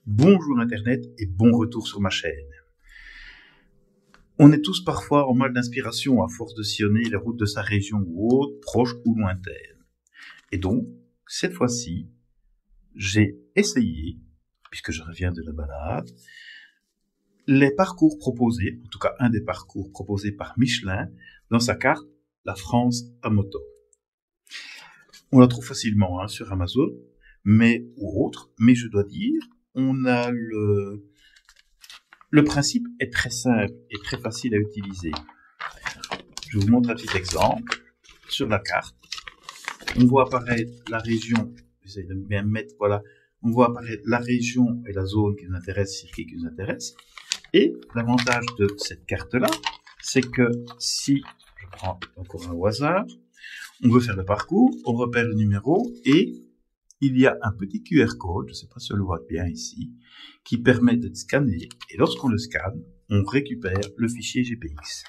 Bonjour Internet et bon retour sur ma chaîne. On est tous parfois en mal d'inspiration à force de sillonner les routes de sa région ou autre, proche ou lointaine. Et donc, cette fois-ci, j'ai essayé, puisque je reviens de la balade, les parcours proposés, en tout cas un des parcours proposés par Michelin dans sa carte La France à moto. On la trouve facilement sur Amazon, ou autre, mais je dois dire, on a le principe est très simple et très facile à utiliser. Je vous montre un petit exemple. Sur la carte, on voit apparaître la région, j'essaie de bien mettre, voilà, on voit apparaître la région et la zone qui nous intéresse, circuit qui nous intéresse. Et l'avantage de cette carte-là, c'est que si, je prends encore un au hasard, on veut faire le parcours, on repère le numéro et il y a un petit QR code, je ne sais pas si on le voit bien ici, qui permet de scanner. Et lorsqu'on le scanne, on récupère le fichier GPX.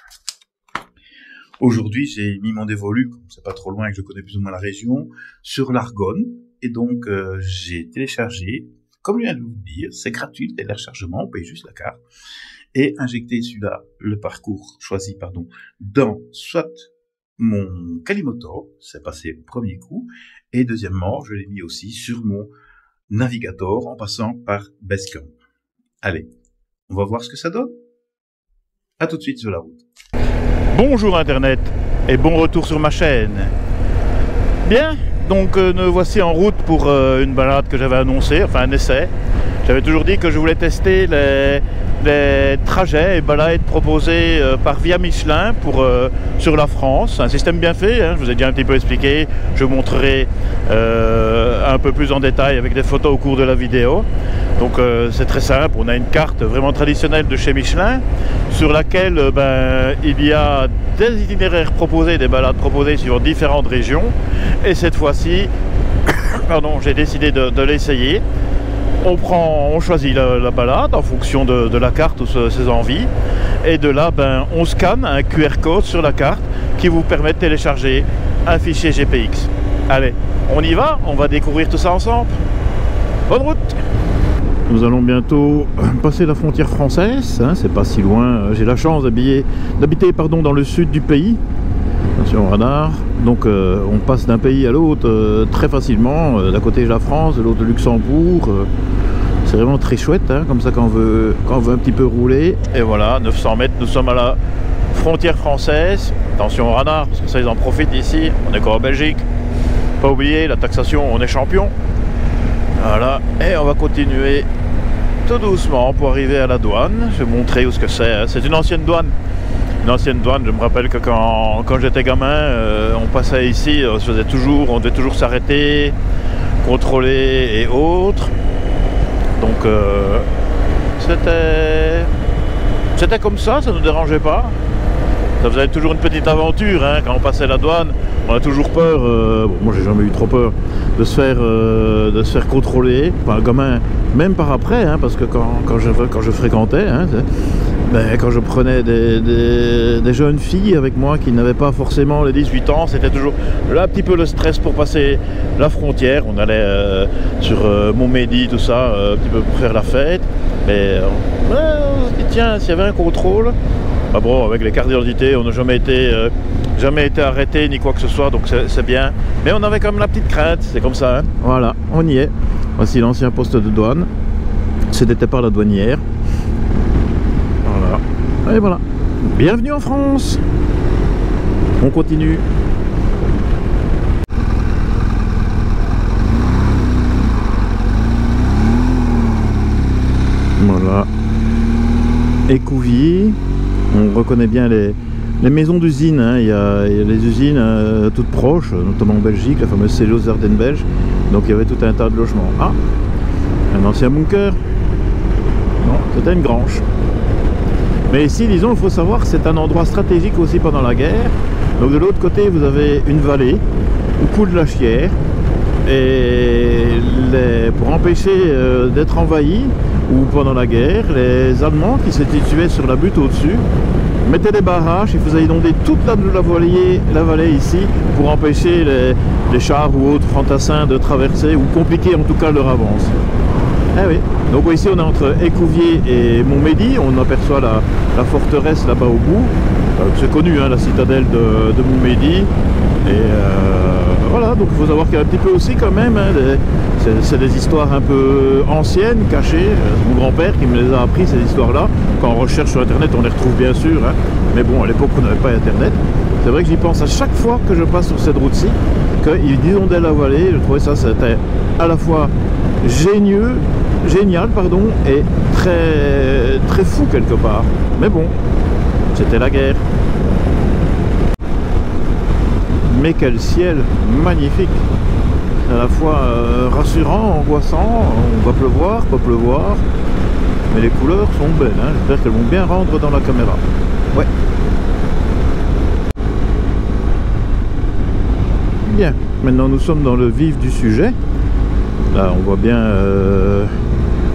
Aujourd'hui, j'ai mis mon dévolu, comme c'est pas trop loin et que je connais plus ou moins la région, sur l'Argonne. Et donc, j'ai téléchargé, comme je viens de vous le dire, c'est gratuit le téléchargement, on paye juste la carte, et injecter celui-là, le parcours choisi, dans soit mon Qualimoto, c'est passé au premier coup, et deuxièmement, je l'ai mis aussi sur mon navigateur en passant par Basecamp. Allez, on va voir ce que ça donne. À tout de suite sur la route. Bonjour Internet et bon retour sur ma chaîne. Bien, donc nous voici en route pour une balade que j'avais annoncée, enfin un essai. J'avais toujours dit que je voulais tester les trajets et balades proposés par Via Michelin sur la France. Un système bien fait, je vous ai déjà un petit peu expliqué. Je vous montrerai un peu plus en détail avec des photos au cours de la vidéo. Donc c'est très simple, on a une carte vraiment traditionnelle de chez Michelin sur laquelle il y a des itinéraires proposés, des balades proposées sur différentes régions. Et cette fois-ci, j'ai décidé de l'essayer. On choisit la balade en fonction de la carte ou ses envies. Et de là, on scanne un QR code sur la carte qui vous permet de télécharger un fichier GPX. Allez, on y va, on va découvrir tout ça ensemble. Bonne route! Nous allons bientôt passer la frontière française, c'est pas si loin. J'ai la chance d'habiter dans le sud du pays. Attention au radar. Donc on passe d'un pays à l'autre très facilement. D'un côté j'ai la France, de l'autre le Luxembourg. C'est vraiment très chouette, comme ça quand on veut un petit peu rouler. Et voilà, 900 mètres, nous sommes à la frontière française. Attention au radar, parce que ça ils en profitent ici. On est encore en Belgique. Pas oublier, la taxation, on est champion. Voilà, et on va continuer tout doucement pour arriver à la douane. Je vais vous montrer où ce que c'est. C'est une ancienne douane. Une ancienne douane, je me rappelle que quand j'étais gamin, on passait ici, on devait toujours s'arrêter, contrôler et autres. Donc c'était comme ça ne nous dérangeait pas. Ça faisait toujours une petite aventure, quand on passait la douane. On a toujours peur, moi j'ai jamais eu trop peur, de se faire contrôler par un gamin, même par après, parce que quand je fréquentais, quand je prenais des jeunes filles avec moi qui n'avaient pas forcément les 18 ans, c'était toujours là un petit peu le stress pour passer la frontière. On allait sur Montmédy, tout ça, un petit peu pour faire la fête. Mais on se dit, tiens, s'il y avait un contrôle, bon, avec les cartes d'identité, on n'a jamais été arrêté ni quoi que ce soit, donc c'est bien. Mais on avait quand même la petite crainte, c'est comme ça. Voilà, on y est. Voici l'ancien poste de douane. C'était par la douanière. Voilà. Et voilà. Bienvenue en France. On continue. Voilà. Écouvier. On reconnaît bien les maisons d'usines, il y a les usines toutes proches, notamment en Belgique, la fameuse Célos Ardennes belge. Donc il y avait tout un tas de logements. Ah, un ancien bunker. Non, c'était une grange. Mais ici, disons, il faut savoir que c'est un endroit stratégique aussi pendant la guerre. Donc de l'autre côté, vous avez une vallée où coule la Chière. Et pour empêcher d'être envahis, ou pendant la guerre, les Allemands qui s'étaient situés sur la butte au-dessus mettaient des barrages et faisaient inonder toute la vallée ici pour empêcher les chars ou autres fantassins de traverser ou compliquer en tout cas leur avance. Eh oui. Donc ici on est entre Écouviez et Montmédy, on aperçoit la forteresse là-bas au bout. C'est connu, hein, la citadelle de Montmédy. Et voilà, donc il faut savoir qu'il y a un petit peu aussi quand même, hein, c'est des histoires un peu anciennes, cachées. C'est mon grand-père qui me les a appris, ces histoires-là. Quand on recherche sur internet, on les retrouve bien sûr, hein. Mais bon, à l'époque on n'avait pas internet. C'est vrai que j'y pense à chaque fois que je passe sur cette route-ci, qu'il inondait la vallée. Je trouvais ça, c'était à la fois génial, pardon, et très fou quelque part. Mais bon, c'était la guerre. Mais quel ciel magnifique, à la fois rassurant, angoissant. On va pleuvoir, pas pleuvoir, mais les couleurs sont belles, hein. J'espère qu'elles vont bien rendre dans la caméra. Ouais. Bien, maintenant nous sommes dans le vif du sujet. Là on voit bien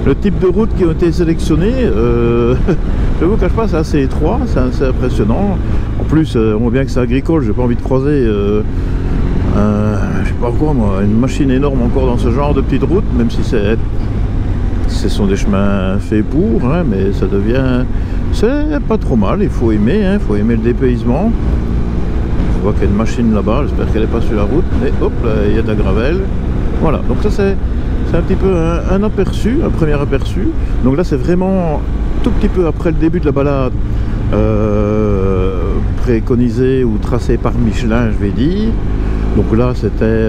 le type de route qui ont été sélectionnées. Je vous cache pas, c'est assez étroit, c'est assez impressionnant. En plus, on voit bien que c'est agricole, j'ai pas envie de croiser je sais pas quoi moi, une machine énorme encore dans ce genre de petite route, même si ce sont des chemins faits pour, hein, mais ça devient, c'est pas trop mal, il faut aimer, hein, il faut aimer le dépaysement. Je vois qu'il y a une machine là-bas, j'espère qu'elle n'est pas sur la route, mais hop, là, il y a de la gravelle. Voilà, donc ça c'est un petit peu un aperçu, un premier aperçu. Donc là c'est vraiment tout petit peu après le début de la balade, préconisé ou tracé par Michelin, je vais dire. Donc là c'était,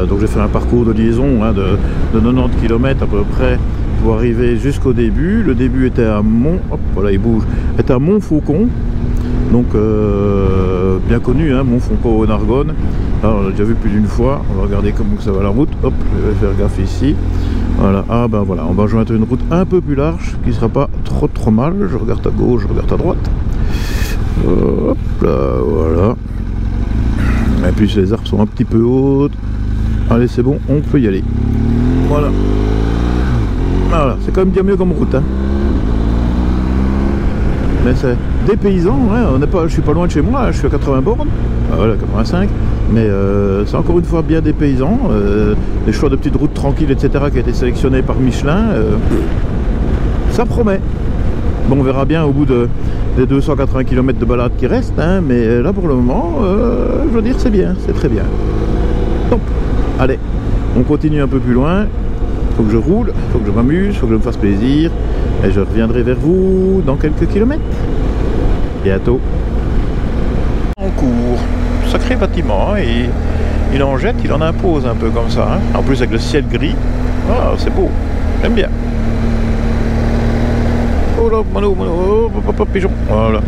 donc j'ai fait un parcours de liaison, hein, de 90 km à peu près pour arriver jusqu'au début. Le début était à voilà il bouge, était à Montfaucon. Donc bien connu, hein, Montfaucon en Argonne. Alors on l'a déjà vu plus d'une fois. On va regarder comment ça va la route. Hop, je vais faire gaffe ici. Voilà, ah ben voilà, on va joindre une route un peu plus large qui sera pas trop mal. Je regarde à gauche, je regarde à droite. Hop là, voilà. Et puis les arbres sont un petit peu hautes. Allez, c'est bon, on peut y aller. Voilà. Voilà, c'est quand même bien mieux comme route, hein. Mais c'est des paysans, hein, je suis pas loin de chez moi, je suis à 80 bornes, voilà, 85, mais c'est encore une fois bien des paysans, des choix de petites routes tranquilles, etc., qui a été sélectionné par Michelin, ça promet. Bon, on verra bien au bout des 280 km de balade qui restent, hein, mais là pour le moment, je veux dire, c'est bien, c'est très bien. Donc, allez, on continue un peu plus loin. Faut que je roule, faut que je m'amuse, faut que je me fasse plaisir, et je reviendrai vers vous dans quelques kilomètres. Bientôt. En cours, sacré bâtiment, et il en jette, il en impose un peu comme ça, hein. En plus avec le ciel gris, ah, c'est beau, j'aime bien. Oh là, oh, pigeon, voilà.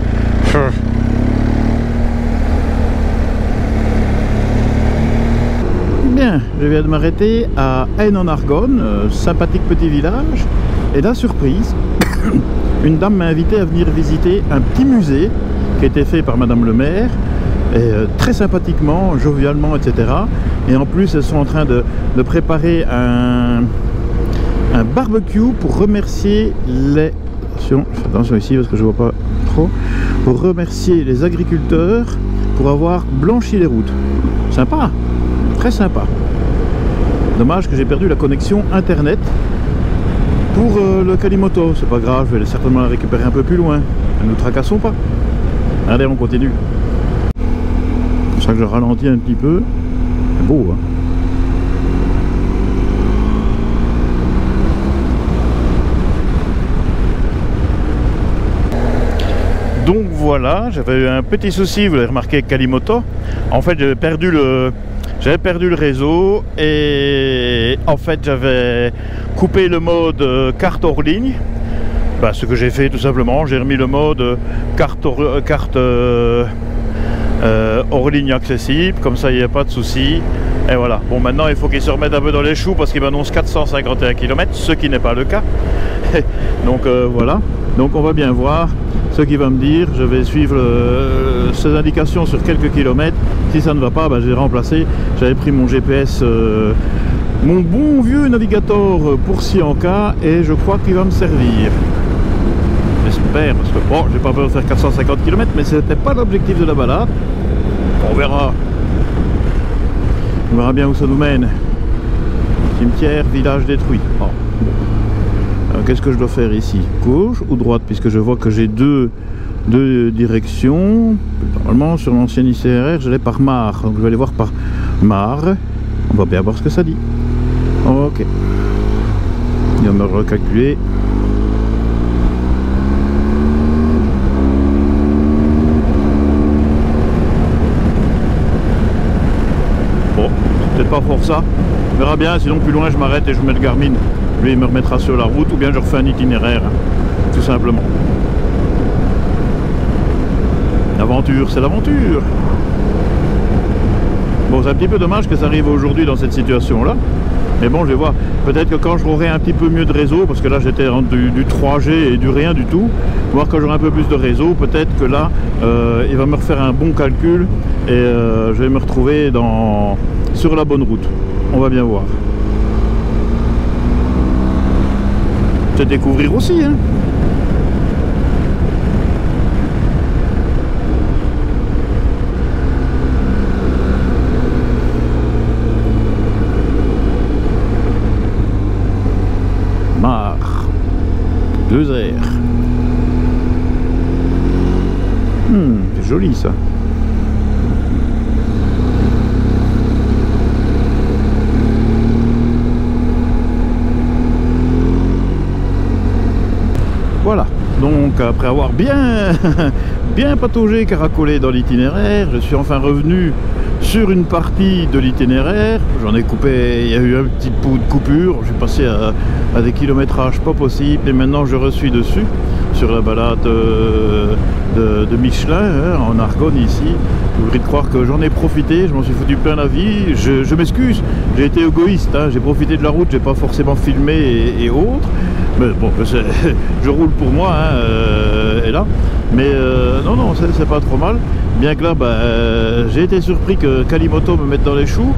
Bien, je viens de m'arrêter à Haine en Argonne, sympathique petit village, et là, surprise, une dame m'a invité à venir visiter un petit musée qui a été fait par Madame le maire, et très sympathiquement, jovialement, etc. Et en plus, elles sont en train de préparer un barbecue pour remercier les... Attention ici parce que je vois pas trop. Pour remercier les agriculteurs pour avoir blanchi les routes. Sympa. Très sympa. Dommage que j'ai perdu la connexion internet pour le Kalimoto. C'est pas grave, je vais certainement la récupérer un peu plus loin. Ne nous tracassons pas. Allez, on continue. C'est pour ça que je ralentis un petit peu. C'est beau, hein. Donc voilà, j'avais eu un petit souci, vous l'avez remarqué avec Kalimoto. En fait, j'avais perdu le réseau et en fait j'avais coupé le mode carte hors ligne. Bah, ce que j'ai fait tout simplement, j'ai remis le mode carte hors ligne accessible, comme ça il n'y a pas de souci. Et voilà, bon maintenant il faut qu'il se remette un peu dans les choux parce qu'il m'annonce 451 km, ce qui n'est pas le cas. Donc voilà, donc on va bien voir ce qu'il va me dire. Je vais suivre ses indications sur quelques kilomètres. Si ça ne va pas, bah, j'ai remplacé. J'avais pris mon GPS, mon bon vieux navigateur pour Sianka, et je crois qu'il va me servir. J'espère, parce que bon, j'ai pas peur de faire 450 km, mais c'était pas l'objectif de la balade. On verra. On verra bien où ça nous mène. Cimetière, village détruit. Oh. qu'est-ce que je dois faire ici? Gauche ou droite? Puisque je vois que j'ai deux directions. Normalement, sur l'ancienne itinéraire, j'allais par Mare. Donc, je vais aller voir par Mare. On va bien voir ce que ça dit. Ok. Il va me recalculer. Bon, peut-être pas fort ça. On verra bien, sinon plus loin je m'arrête et je mets le Garmin. Lui il me remettra sur la route ou bien je refais un itinéraire, tout simplement. L'aventure, c'est l'aventure. Bon, c'est un petit peu dommage que ça arrive aujourd'hui dans cette situation-là. Mais bon, je vais voir. Peut-être que quand j'aurai un petit peu mieux de réseau, parce que là j'étais du 3G et du rien du tout, voir quand j'aurai un peu plus de réseau, peut-être que là, il va me refaire un bon calcul et je vais me retrouver sur la bonne route. On va bien voir. C'est découvrir aussi, hein. Mare, 2 R. C'est joli ça. Voilà, donc après avoir bien pataugé, caracolé dans l'itinéraire, je suis enfin revenu sur une partie de l'itinéraire. J'en ai coupé, il y a eu un petit bout de coupure, je suis passé à des kilométrages pas possibles et maintenant je reçus dessus sur la balade de Michelin, hein, en Argonne ici. Vous voudriez croire que j'en ai profité, je m'en suis foutu plein la vie, je m'excuse, j'ai été égoïste, hein, j'ai profité de la route, j'ai pas forcément filmé et autres, mais bon, je roule pour moi, hein, et là, mais non, c'est pas trop mal, bien que là, j'ai été surpris que Kalimoto me mette dans les choux,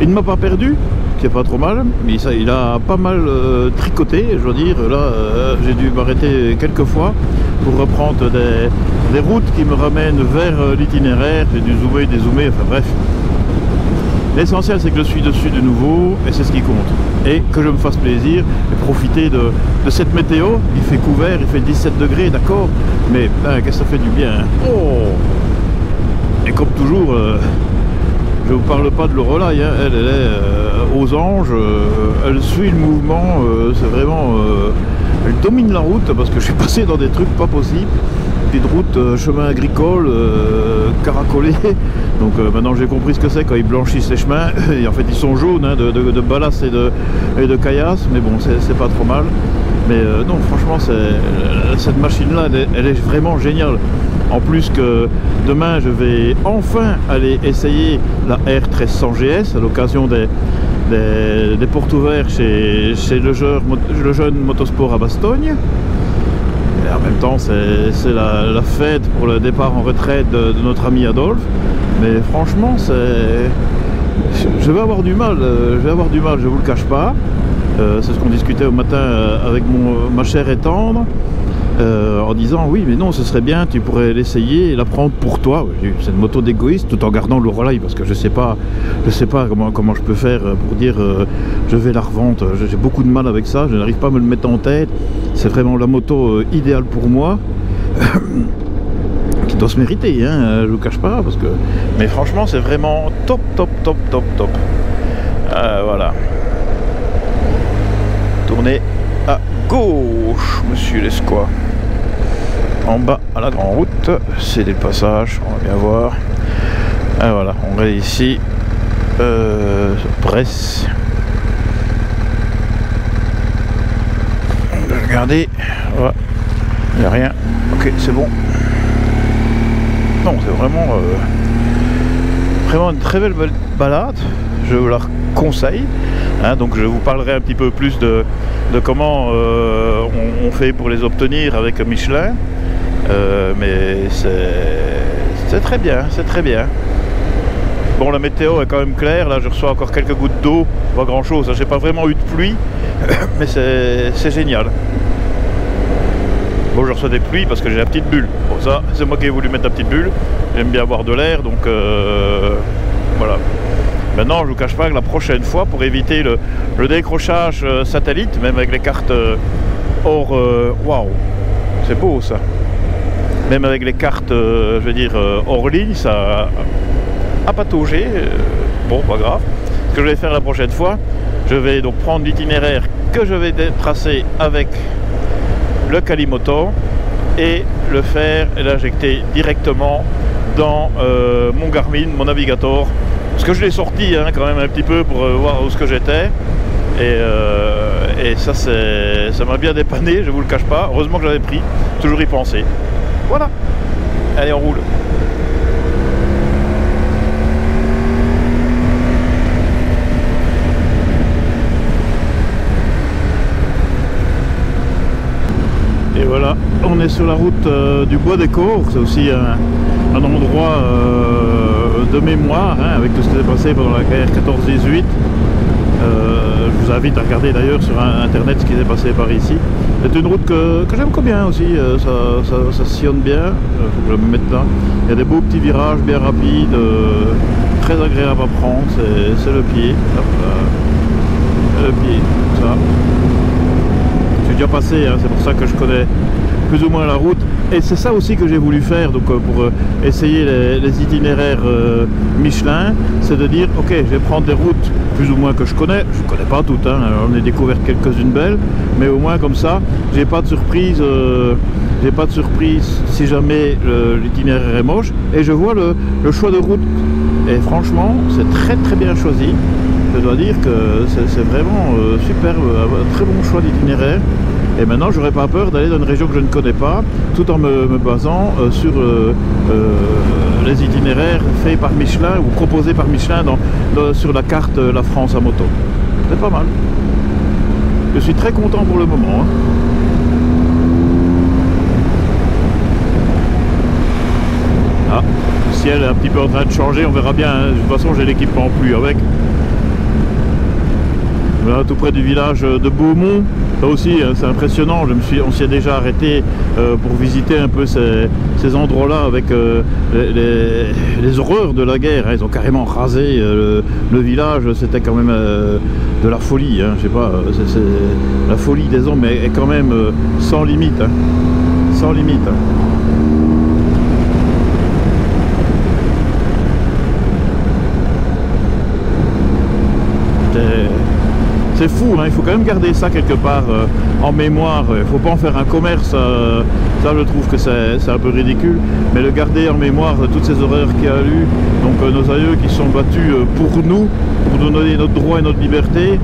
il ne m'a pas perdu, qui est pas trop mal, mais ça, il a pas mal tricoté, je veux dire, là, j'ai dû m'arrêter quelques fois pour reprendre des routes qui me ramènent vers l'itinéraire, j'ai dû zoomer, dézoomer, enfin bref. L'essentiel c'est que je suis dessus de nouveau et c'est ce qui compte. Et que je me fasse plaisir et profiter de cette météo. Il fait couvert, il fait 17 degrés, d'accord, mais qu'est-ce que ça fait du bien, hein. Oh. Et comme toujours, je vous parle pas de l'Orelai, hein. Elle est aux anges, elle suit le mouvement, c'est vraiment... elle domine la route parce que je suis passé dans des trucs pas possibles. Petite route, chemin agricole, caracolé. Donc maintenant j'ai compris ce que c'est quand ils blanchissent les chemins. Et en fait ils sont jaunes, hein, de ballast et de caillasse, mais bon c'est pas trop mal. Mais non, franchement cette machine-là, elle est vraiment géniale. En plus que demain je vais enfin aller essayer la R1300 GS à l'occasion des portes ouvertes chez le jeune motosport à Bastogne. Et en même temps c'est la fête pour le départ en retraite de notre ami Adolphe. Mais franchement je vais avoir du mal, je vous le cache pas. C'est ce qu'on discutait au matin avec ma chère et tendre. En disant oui mais non ce serait bien, tu pourrais l'essayer et la prendre pour toi. C'est une moto d'égoïste tout en gardant l'Orelai parce que je sais pas comment je peux faire pour dire je vais la revendre. J'ai beaucoup de mal avec ça, je n'arrive pas à me le mettre en tête. C'est vraiment la moto idéale pour moi. Qui doit se mériter, hein, je vous cache pas parce que... Mais franchement c'est vraiment top. Voilà. Tournez à gauche, monsieur Lesquois. En bas à la grande route, c'est des passages, on va bien voir. Et voilà, on est ici, Bresse. Regardez, voilà. Il n'y a rien. Ok, c'est bon. Non, c'est vraiment une très belle balade. Je vous la conseille. Hein, donc je vous parlerai un petit peu plus de comment on fait pour les obtenir avec Michelin. Mais c'est très bien, c'est très bien. Bon, la météo est quand même claire. Là, je reçois encore quelques gouttes d'eau. Pas grand chose. J'ai pas vraiment eu de pluie, mais c'est génial. Bon, je reçois des pluies parce que j'ai la petite bulle. Bon, ça, c'est moi qui ai voulu mettre la petite bulle. J'aime bien avoir de l'air, donc voilà. Maintenant, je vous cache pas que la prochaine fois, pour éviter le décrochage satellite, même avec les cartes Or, waouh, c'est beau ça. Même avec les cartes, je veux dire, hors ligne, ça a pataugé. Bon, pas grave. Ce que je vais faire la prochaine fois, je vais donc prendre l'itinéraire que je vais tracer avec le Qualimoto et le faire et l'injecter directement dans mon Garmin, mon navigateur. Parce que je l'ai sorti hein, quand même un petit peu pour voir où ce que j'étais. Et ça, ça m'a bien dépanné, je vous le cache pas. Heureusement que j'avais pris, toujours y penser. Voilà. Allez, on roule. Et voilà, on est sur la route du Bois des Corps. C'est aussi un endroit de mémoire hein, avec tout ce qui s'est passé pendant la guerre 14-18. Je vous invite à regarder d'ailleurs sur internet ce qui s'est passé par ici. C'est une route que j'aime bien aussi, ça sillonne bien, faut que je me mette là. Il y a des beaux petits virages bien rapides, très agréable à prendre, c'est le pied. Hop là. Le pied, ça. Je suis déjà passé, hein, c'est pour ça que je connais plus ou moins la route. Et c'est ça aussi que j'ai voulu faire donc, pour essayer les itinéraires Michelin, c'est de dire ok, je vais prendre des routes plus ou moins que je connais pas toutes, hein, on a découvert quelques-unes belles, mais au moins comme ça, j'ai pas de surprise si jamais l'itinéraire est moche, et je vois le choix de route, et franchement c'est très bien choisi. Je dois dire que c'est vraiment super, un très bon choix d'itinéraire. Et maintenant, j'aurais pas peur d'aller dans une région que je ne connais pas, tout en me basant sur les itinéraires faits par Michelin ou proposés par Michelin sur la carte La France à moto. C'est pas mal. Je suis très content pour le moment. Hein. Ah, le ciel est un petit peu en train de changer, on verra bien. Hein. De toute façon, j'ai l'équipement en pluie avec. Voilà, tout près du village de Beaumont. Là aussi, c'est impressionnant. On s'y est déjà arrêté pour visiter un peu ces endroits-là avec les horreurs de la guerre. Ils ont carrément rasé le village. C'était quand même de la folie. Hein. Je sais pas, la folie des hommes est quand même sans limite. Hein. Sans limite. Hein. C'est fou, hein, il faut quand même garder ça quelque part en mémoire. Il ne faut pas en faire un commerce, ça je trouve que c'est un peu ridicule, mais le garder en mémoire de toutes ces horreurs qu'il y a eu, donc nos aïeux qui sont battus pour nous donner notre droit et notre liberté.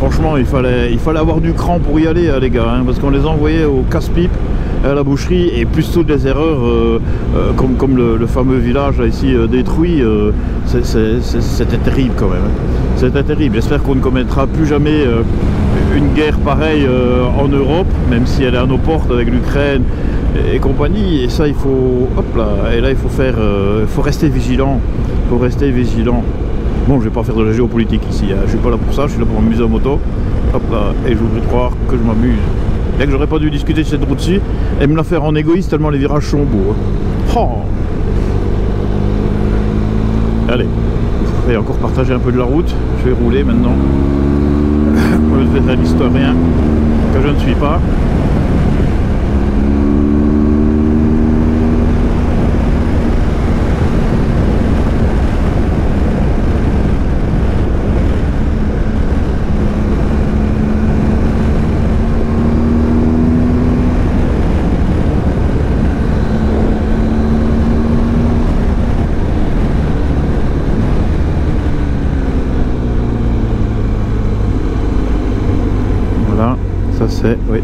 Franchement, il fallait avoir du cran pour y aller, les gars, hein, parce qu'on les envoyait au casse-pipe à la boucherie, et plus toutes les erreurs comme le fameux village là, ici détruit, c'était terrible quand même. C'était terrible. J'espère qu'on ne commettra plus jamais une guerre pareille en Europe, même si elle est à nos portes avec l'Ukraine et compagnie. Et ça, il faut, hop là, et là il faut faire, faut rester vigilant. Faut rester vigilant. Bon, je vais pas faire de la géopolitique ici. Hein. Je suis pas là pour ça. Je suis là pour m'amuser en moto. Hop là, et je voudrais croire que je m'amuse. Bien que j'aurais pas dû discuter de cette route-ci et me la faire en égoïste tellement les virages sont beaux. Hein. Oh. Allez. Et encore partager un peu de la route. Je vais rouler maintenant. Je vais être l'historien que je ne suis pas. C'est oui,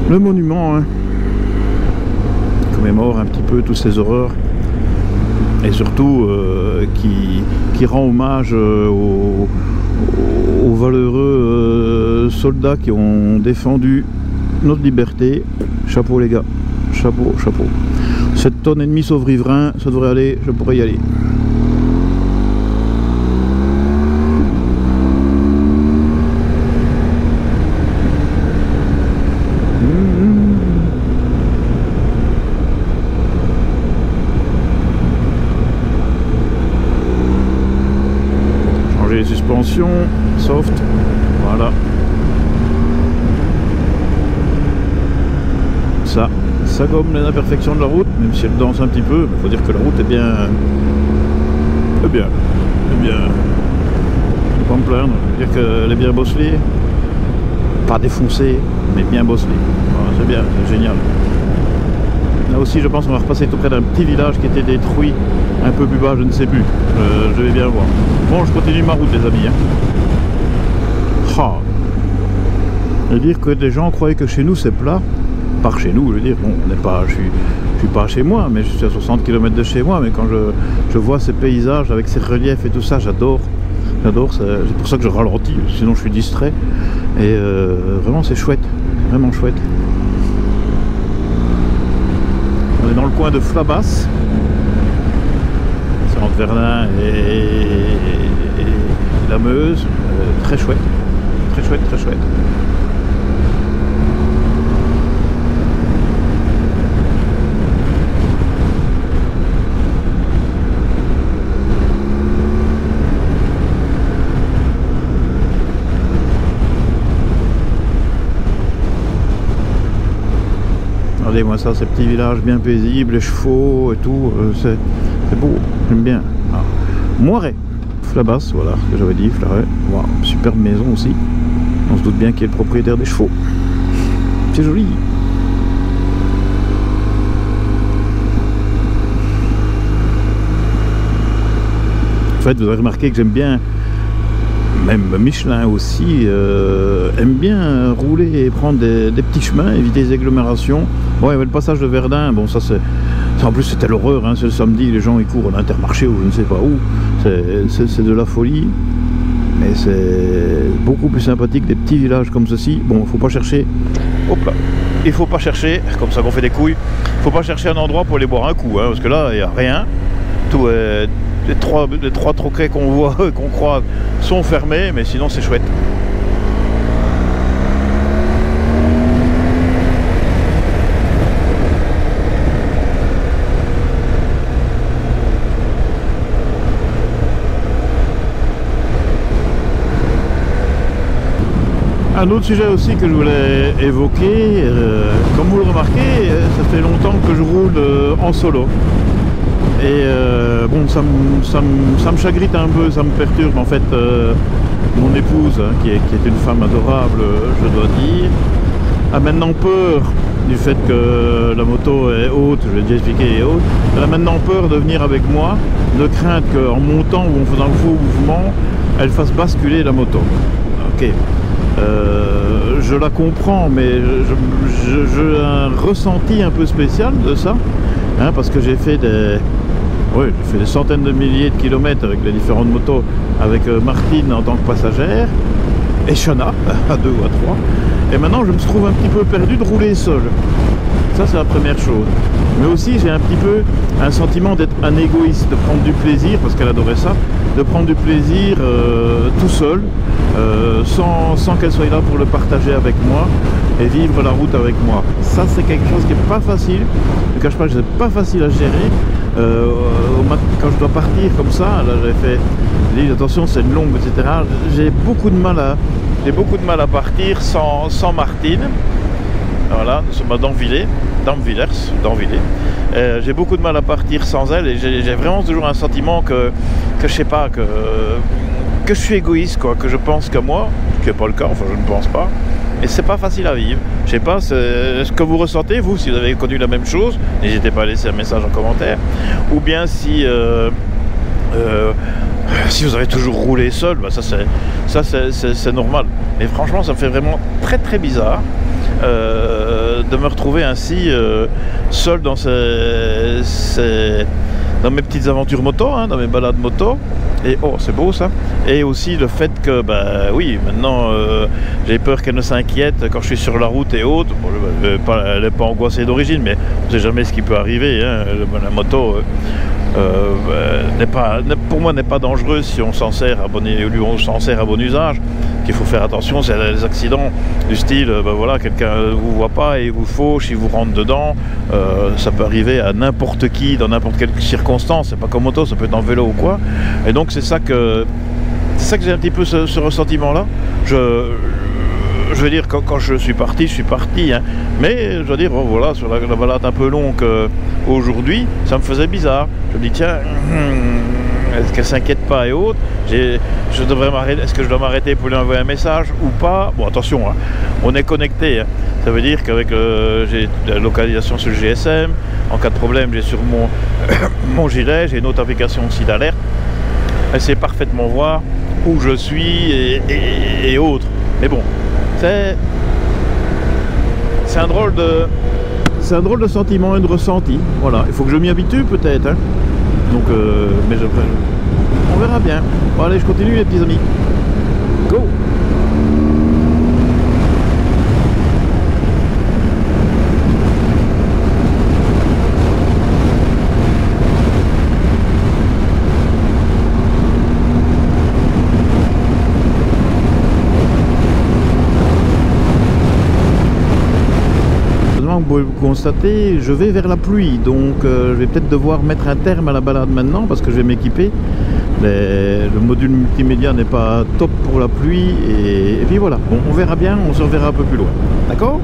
le monument hein, commémore un petit peu toutes ces horreurs et surtout qui rend hommage aux valeureux soldats qui ont défendu notre liberté. Chapeau les gars, chapeau, chapeau. 7 tonnes et demie sauf riverain, ça devrait aller, je pourrais y aller. Suspension soft, voilà. ça gomme les imperfections de la route, même si elle danse un petit peu. Il faut dire que la route est bien, faut pas me plaindre. Faut dire qu'elle est bien bosselée, pas défoncée, mais bien bosselée. Voilà, c'est bien, c'est génial. Là aussi, je pense qu'on va repasser tout près d'un petit village qui était détruit un peu plus bas, je ne sais plus. Je vais bien voir. Bon, je continue ma route, les amis. Et dire que des gens croyaient que chez nous c'est plat. Par chez nous, je veux dire, bon, on n'est pas, je suis pas chez moi, mais je suis à 60 km de chez moi. Mais quand je vois ces paysages avec ces reliefs et tout ça, j'adore. J'adore, c'est pour ça que je ralentis, sinon je suis distrait. Et vraiment, c'est chouette, vraiment chouette. On est dans le coin de Flabas, c'est entre Verdun et la Meuse, très chouette, très chouette, très chouette. Regardez-moi ça, ces petits villages bien paisibles, les chevaux et tout, c'est beau, j'aime bien. Ah. Moiret, Flabas, voilà ce que j'avais dit, Flaret. Wow, superbe maison aussi. On se doute bien qu'il est le propriétaire des chevaux. C'est joli. En fait, vous avez remarqué que j'aime bien, même Michelin aussi, aime bien rouler et prendre des petits chemins, éviter les agglomérations. Bon, il y avait le passage de Verdun, bon ça c'est... En plus c'était l'horreur, hein, c'est le samedi, les gens ils courent à l'Intermarché ou je ne sais pas où. C'est de la folie. Mais c'est beaucoup plus sympathique des petits villages comme ceci. Bon, il faut pas chercher... Hop là. Il faut pas chercher, comme ça qu'on fait des couilles, il faut pas chercher un endroit pour aller boire un coup, hein, parce que là il n'y a rien. Tout est... Les trois troquets qu'on voit, qu'on croit, sont fermés, mais sinon c'est chouette. Un autre sujet aussi que je voulais évoquer, comme vous le remarquez, ça fait longtemps que je roule en solo. Et bon, ça me chagrite un peu, ça me perturbe en fait. Mon épouse, hein, qui est une femme adorable, je dois dire, a maintenant peur du fait que la moto est haute, je l'ai déjà expliqué, est haute. Elle a maintenant peur de venir avec moi, de crainte qu'en montant ou en faisant le faux mouvement, elle fasse basculer la moto. Ok. Je la comprends, mais j'ai un ressenti un peu spécial de ça, hein, parce que j'ai fait des centaines de milliers de kilomètres avec les différentes motos, avec Martine en tant que passagère, et Shana, à 2 ou à 3, et maintenant je me trouve un petit peu perdu de rouler seul. Ça c'est la première chose. Mais aussi j'ai un petit peu un sentiment d'être un égoïste, de prendre du plaisir, parce qu'elle adorait ça, de prendre du plaisir tout seul, sans qu'elle soit là pour le partager avec moi et vivre la route avec moi. Ça c'est quelque chose qui n'est pas facile, je ne cache pas que c'est pas facile à gérer. Quand je dois partir comme ça, là j'ai fait, j'ai dit attention c'est une longue, etc. J'ai beaucoup de mal à partir sans Martine. Voilà, nous sommes à Danvillers. J'ai beaucoup de mal à partir sans elle et j'ai vraiment toujours un sentiment que je sais pas, que je suis égoïste, quoi, que je pense qu'à moi, ce qui n'est pas le cas, enfin je ne pense pas. Et c'est pas facile à vivre. Je sais pas ce que vous ressentez, vous, si vous avez connu la même chose, n'hésitez pas à laisser un message en commentaire. Ou bien si vous avez toujours roulé seul, bah ça c'est normal. Mais franchement, ça me fait vraiment très très bizarre de me retrouver ainsi seul dans dans mes petites aventures moto, hein, dans mes balades moto. Et oh, c'est beau ça. Et aussi le fait que, bah oui, maintenant j'ai peur qu'elle ne s'inquiète quand je suis sur la route et autres. Bon, elle n'est pas angoissée d'origine, mais on ne sait jamais ce qui peut arriver. Hein. La moto pour moi n'est pas dangereuse si on s'en sert à bon usage. Qu'il faut faire attention, c'est les accidents du style, ben voilà, quelqu'un ne vous voit pas et vous fauche, il vous rentre dedans. Ça peut arriver à n'importe qui, dans n'importe quelle circonstance. C'est pas comme moto, ça peut être en vélo ou quoi. Et donc c'est ça que j'ai un petit peu ce ressentiment-là. je veux dire, quand je suis parti, hein. Mais, je veux dire, voilà, sur la balade un peu longue aujourd'hui, ça me faisait bizarre. Je me dis, tiens, est-ce qu'elle s'inquiète pas et autres? Est-ce que je dois m'arrêter pour lui envoyer un message ou pas? Bon, attention, hein, on est connecté. Hein. Ça veut dire qu'avec j'ai la localisation sur le GSM. En cas de problème, j'ai sur mon gilet, j'ai une autre application aussi d'alerte. Elle sait parfaitement voir où je suis et autres. Mais bon, c'est un drôle de sentiment et de ressenti. Voilà, il faut que je m'y habitue peut-être. Hein. Donc, mais on verra bien. Bon, allez, je continue les petits amis. Go! Vous pouvez le constater, je vais vers la pluie, donc je vais peut-être devoir mettre un terme à la balade maintenant parce que je vais m'équiper. Le module multimédia n'est pas top pour la pluie et puis voilà, bon, on verra bien, on se reverra un peu plus loin. D'accord ?